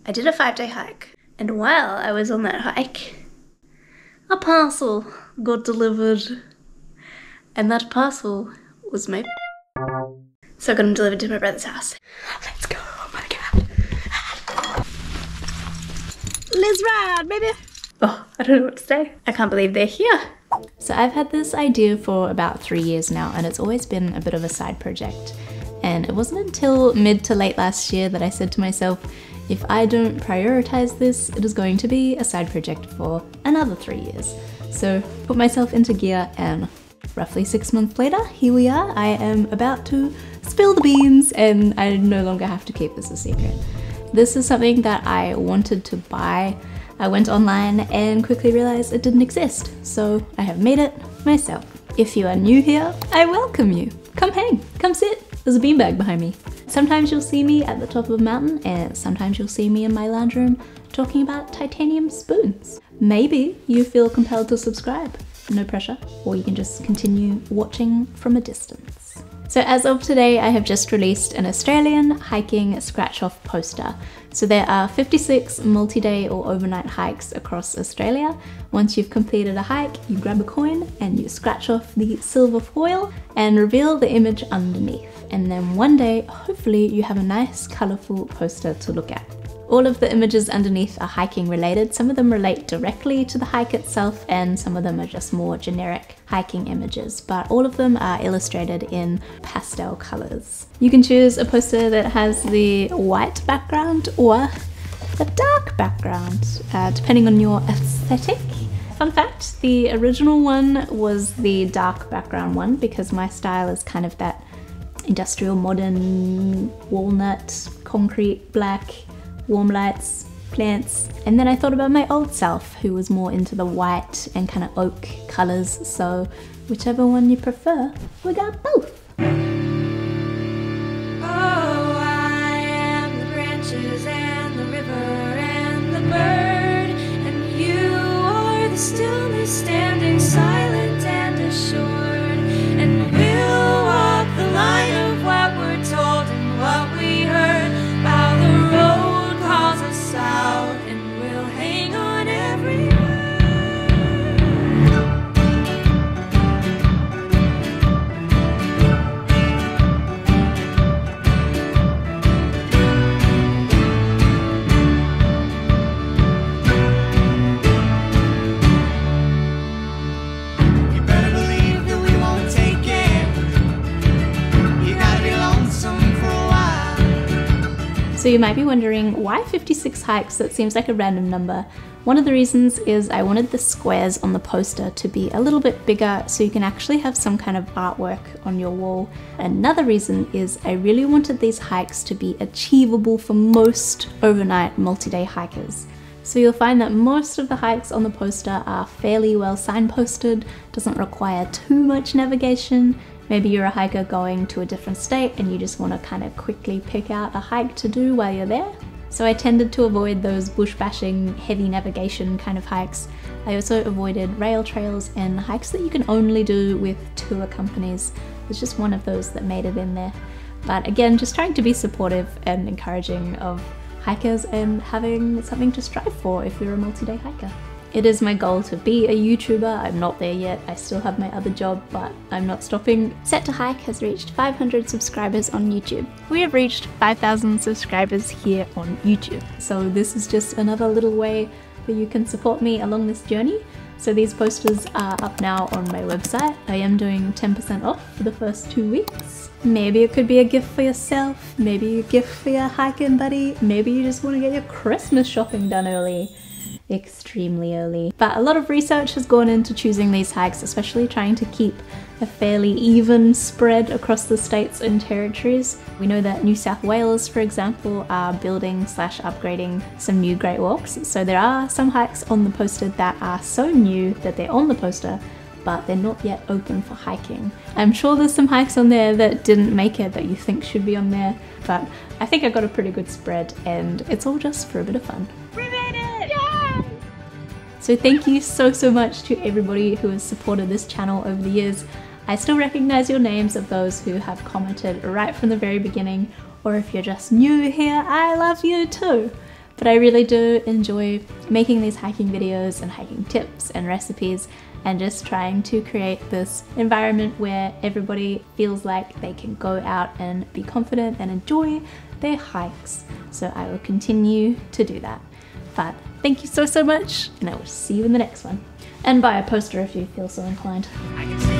I did a 5-day hike, and while I was on that hike, a parcel got delivered, and that parcel was my so I got them delivered to my brother's house. Let's go, oh my god. Let's ride, baby. Oh, I don't know what to say. I can't believe they're here. So I've had this idea for about 3 years now, and it's always been a bit of a side project. And it wasn't until mid to late last year that I said to myself, if I don't prioritize this, it is going to be a side project for another 3 years. So put myself into gear, and roughly 6 months later, here we are. I am about to spill the beans, and I no longer have to keep this a secret. This is something that I wanted to buy. I went online and quickly realized it didn't exist, so I have made it myself. If you are new here, I welcome you. Come hang, come sit. There's a beanbag behind me. Sometimes you'll see me at the top of a mountain, and sometimes you'll see me in my lounge room talking about titanium spoons. Maybe you feel compelled to subscribe, no pressure, or you can just continue watching from a distance. So as of today, I have just released an Australian hiking scratch-off poster. So there are 56 multi-day or overnight hikes across Australia. Once you've completed a hike, you grab a coin and you scratch off the silver foil and reveal the image underneath. And then one day, hopefully you have a nice colourful poster to look at. All of the images underneath are hiking related. Some of them relate directly to the hike itself, and some of them are just more generic hiking images, but all of them are illustrated in pastel colors. You can choose a poster that has the white background or a dark background, depending on your aesthetic. Fun fact, the original one was the dark background one because my style is kind of that industrial modern walnut, concrete, black, warm lights, plants. And then I thought about my old self who was more into the white and kind of oak colors, so whichever one you prefer, we got both. Oh, I am the branches and the river and the bird, and you are the stillness standing silent and assured, and we'll walk the line of what we're told and what we heard while the road calls us out, and we'll hang on every word. You better believe that we won't take it. You gotta be lonesome for a while. So you might be wondering, why 56 hikes? That seems like a random number. One of the reasons is I wanted the squares on the poster to be a little bit bigger so you can actually have some kind of artwork on your wall. Another reason is I really wanted these hikes to be achievable for most overnight multi-day hikers. So you'll find that most of the hikes on the poster are fairly well signposted, doesn't require too much navigation. Maybe you're a hiker going to a different state and you just want to kind of quickly pick out a hike to do while you're there. So I tended to avoid those bush bashing, heavy navigation kind of hikes. I also avoided rail trails and hikes that you can only do with tour companies. There's just one of those that made it in there. But again, just trying to be supportive and encouraging of hikers and having something to strive for if you're a multi-day hiker. It is my goal to be a YouTuber. I'm not there yet. I still have my other job, but I'm not stopping. Set to Hike has reached 500 subscribers on YouTube. We have reached 5,000 subscribers here on YouTube. So this is just another little way that you can support me along this journey. So these posters are up now on my website. I am doing 10% off for the first 2 weeks. Maybe it could be a gift for yourself, maybe a gift for your hiking buddy, maybe you just want to get your Christmas shopping done early. Extremely early. But a lot of research has gone into choosing these hikes, especially trying to keep a fairly even spread across the states and territories. We know that New South Wales, for example, are building / upgrading some new Great Walks. So there are some hikes on the poster that are so new that they're on the poster, but they're not yet open for hiking. I'm sure there's some hikes on there that didn't make it that you think should be on there, but I think I got a pretty good spread and it's all just for a bit of fun. We made it! Yay! So thank you so much to everybody who has supported this channel over the years. I still recognize your names of those who have commented right from the very beginning, or if you're just new here, I love you too. But I really do enjoy making these hiking videos and hiking tips and recipes, and just trying to create this environment where everybody feels like they can go out and be confident and enjoy their hikes. So I will continue to do that. But thank you so much, and I will see you in the next one. And buy a poster if you feel so inclined. I can see